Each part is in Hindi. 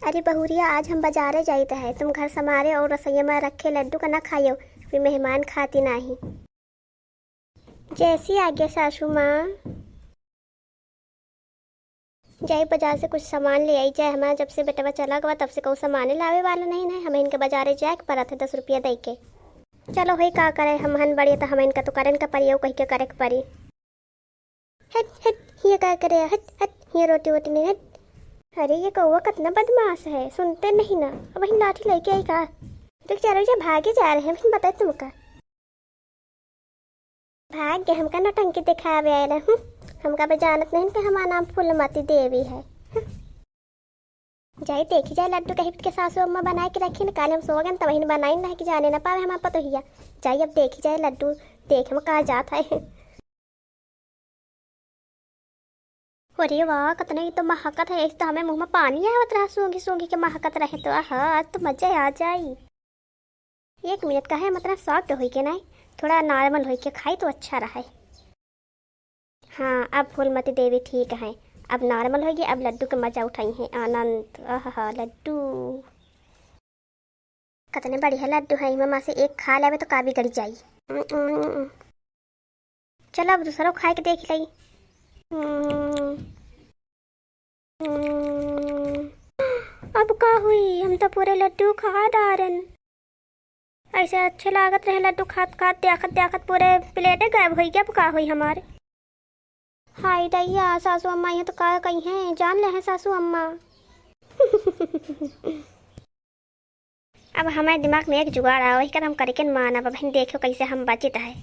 अरे बहुरिया, आज हम बाजारे जाते हैं। तुम घर संभारे और रसोईया में रखे लड्डू का ना खाइयो, फिर मेहमान खाती नहीं। जैसी आज्ञा सासू माँ। जाई बाजार से कुछ सामान ले आई जाए। हमारा जब से बेटवा चला गया तब से कोई सामान लावे वाला नहीं है। हमें इनके बाजारे जाए पड़ा था 10 रुपया दे के। चलो भाई का करे, हम हन बड़ी तो हम इनका तो करन का पड़ी कही के करे के पड़ी। हट हट, ये क्या करे, हट हट, ये रोटी वोटी नहीं हट। अरे ये कौवा कितना बदमाश है, सुनते नहीं ना। अब वही लाठी लेके आई का तो चारों जो भागे जा रहे हैं। बताए तुमका भाग गए, हमका नौटंकी दिखावे आए रहे। हमका भी जानत नहीं कि हमारा नाम फूलमती देवी है। जाई देखी जाए लड्डू कहीं के सासू अम्मा बना के रखी न, काले हम सो गए तब वही बनाई ना कि जाने ना पावे हमारा पतो हिया। जाइए अब देखी जाए लड्डू, देखे में कहा जाता है। अरे वाह, कितना ही तो महकत है। तो हमें मुंह में पानी आवत रहा सूंघी सूंघी के महकत रहे तो आज तो मजा आ जाई। 1 मिनट का है, मतलब सॉफ्ट हो के नहीं, थोड़ा नॉर्मल हो के खाई तो अच्छा रहा। हाँ अब फूलमती देवी ठीक है, अब नॉर्मल होगी। अब लड्डू का मजा उठाई है आनंद। आहा लड्डू कितने बढ़िया लड्डू है। मामा से एक खा लेवे तो का बिगड़ जाई। चलो अब दूसरा खाए के देख ली। अब का हुई, हम तो पूरे लड्डू खा डारन। ऐसे अच्छे लागत रहे लड्डू खात खात, देखत देखत पूरे प्लेटे गायब हो गया। अब का हुई हमारे। हाय दैया, सासू अम्मा ये तो का कही हैं, जान ले हैं सासू अम्मा। अब हमारे दिमाग में एक जुगाड़ आ, वही कर हम करके माना। अब बहन देखो कैसे हम बचित है।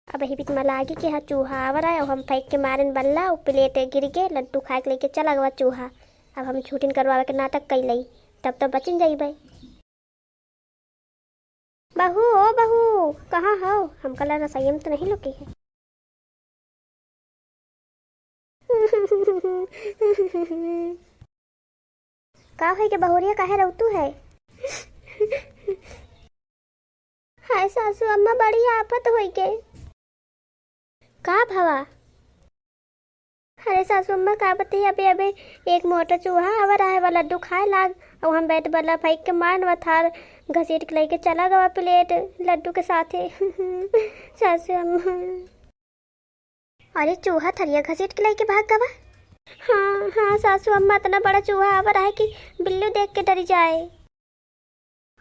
अब यही बीच लागी कि हाँ चूहा आवर आया, हम फेंक के मारन बल्ला, प्लेट गिर गए, लड्डू खा के लेके चला गया चूहा। अब हम छूटिन करवावे के नाटक कई लई, तब तो बचिन जाइबे। बहू ओ बहू, कहाँ हो? हम कल रसोई में तो नहीं लुकी है। का है के बहुरिया काहे रहतू है? हाय सासू अम्मा, बड़ी आफत होई के। का भवा? अरे सासू अम्मा का बताइए, अबे अबे एक मोटा चूहा आवर आए वाला लड्डू खाए लाग, और हम बैठ बल्ला फेंक के मारन व थार घसीट के लेके चला गया प्लेट लड्डू के साथे। सासू अम्मा। अरे चूहा थरिया घसीट के लेके भाग गवा? हाँ हाँ सासू अम्मा, इतना बड़ा चूहा आवर है कि बिल्लू देख के डर जाए।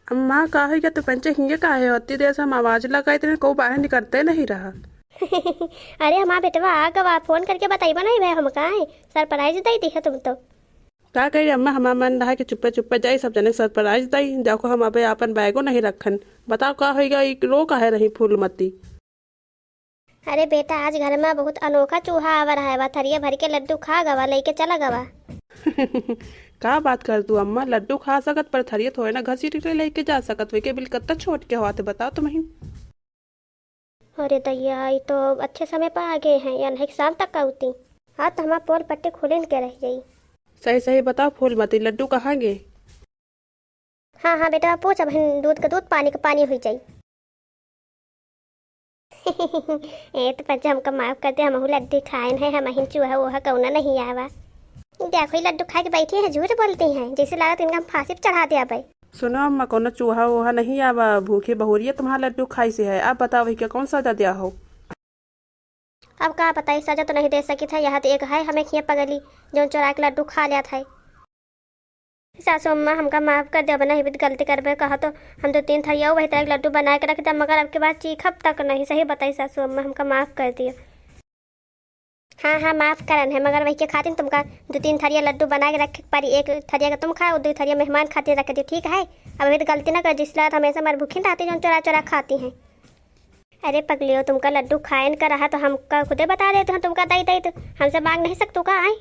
अम्मा का है क्या? तो पंचे हिंगे का है, अति देर से हम आवाज लगाए थे, को बाहर निकलते नहीं रहा। अरे हमारा बेटवा आ गवा, फोन करके बताई बनाई भाई हम कहा है, सरप्राइज दई दी है तुम तो। का कही अम्मा, हमारा मन रहा कि चुप्पे चुप्पे जाई, सब जने सरप्राइज दई। देखो हम अबे अपन बैगो नहीं रखन। बताओ का होगा, रो का है रही फूलमती। अरे बेटा, आज घर में बहुत अनोखा चूहा आवर है, वह थरिया भर के लड्डू खा गवा, लेके चला गवा। का बात कर तू अम्मा, लड्डू खा सकत पर थरिया थोड़े ना घसीट के लेके जा सकत वे के बिल कत्ता छोट के होते बताओ तुम्हें। अरे दैया, ये तो अच्छे समय पर आ गए हैं, या नहीं शाम तक का होती। हाँ तो हमारा पोल पट्टे खोले के रह जाई। सही सही बताओ फूलमती, लड्डू कहाँ गए? हाँ हाँ बेटा पूछ, अब दूध का दूध पानी का पानी हो जाई। ए तो बच्चा हमको माफ कर दे, हम लड्डू खाए हैं, हम ही चूहा वोहा कौना नहीं आवा। देखो लड्डू खा के बैठे हैं, झूठ बोलते हैं, जैसे लगा तो इनका हम फांसी पे चढ़ा दिया भाई। सुनो अम्मा, कौन चूहा वोहा नहीं आवा, भूखी बहुरिया तुम्हारा लड्डू खाई से है। आप बताओ क्या कौन सजा दिया हो? अब का पता है, सजा तो नहीं दे सकी था। यहाँ तो एक है हमें खिया पगली जो चोरा के लड्डू खा लिया था। सासू अम्मा हमका माफ कर दे, अब नहीं भी गलती करबे कहा तो हम 2-3 थरिया वही तरह लड्डू बना के रख दिया, मगर अब के बाद चीखब तक नहीं। सही बताई सासू अम्मा, हमका माफ कर दिया। हाँ हाँ माफ करन है, मगर वही के खातिर तुमका 2-3 थरिया लड्डू बना के रखे पारी। एक थरिया का तुम खाओ और 2 थरिया मेहमान खाते रख दे, ठीक है? अब अभी तो गलती ना कर, जिसला हमेशा हमारे भूखी रहती जो चोरा चोरा खाती हैं। अरे पगलियो, तुमका लड्डू खाए का रहा तो हमका खुदे बता देते हैं, तुमका दई दई तो हमसे मांग नहीं सकते का आए।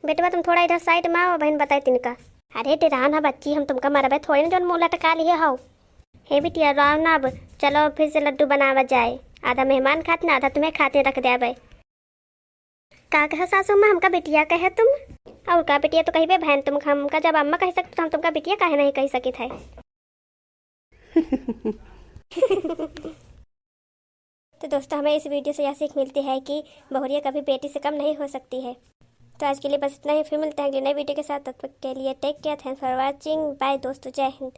बेटवा तुम थोड़ा इधर साइड में आओ, बहन बताए तिनका। अरे डेरान है बच्ची, हम तुमका मरबे थोड़ी ना जो मुँह लटका लिए हो। हे बिटिया राव ना, अब चलो फिर से लड्डू बनावा जाए, आधा मेहमान खाते ना आधा तुम्हें खाते रख दे भाई। का कह सासू माँ, हमका बिटिया कहे तुम? और का बिटिया तो कही बहन तुम, हमका जब अम्मा कह सकते तो हम तुमका बिटिया काहे नहीं कह सकी थे। तो दोस्तों, हमें इस वीडियो से यह सीख मिलती है कि बहुरिया कभी बेटी से कम नहीं हो सकती है। तो आज के लिए बस इतना ही, फिर मिलते हैं अगले नए वीडियो के साथ। तब तक के लिए take care, thanks for watching, bye दोस्तों, जय हिंद।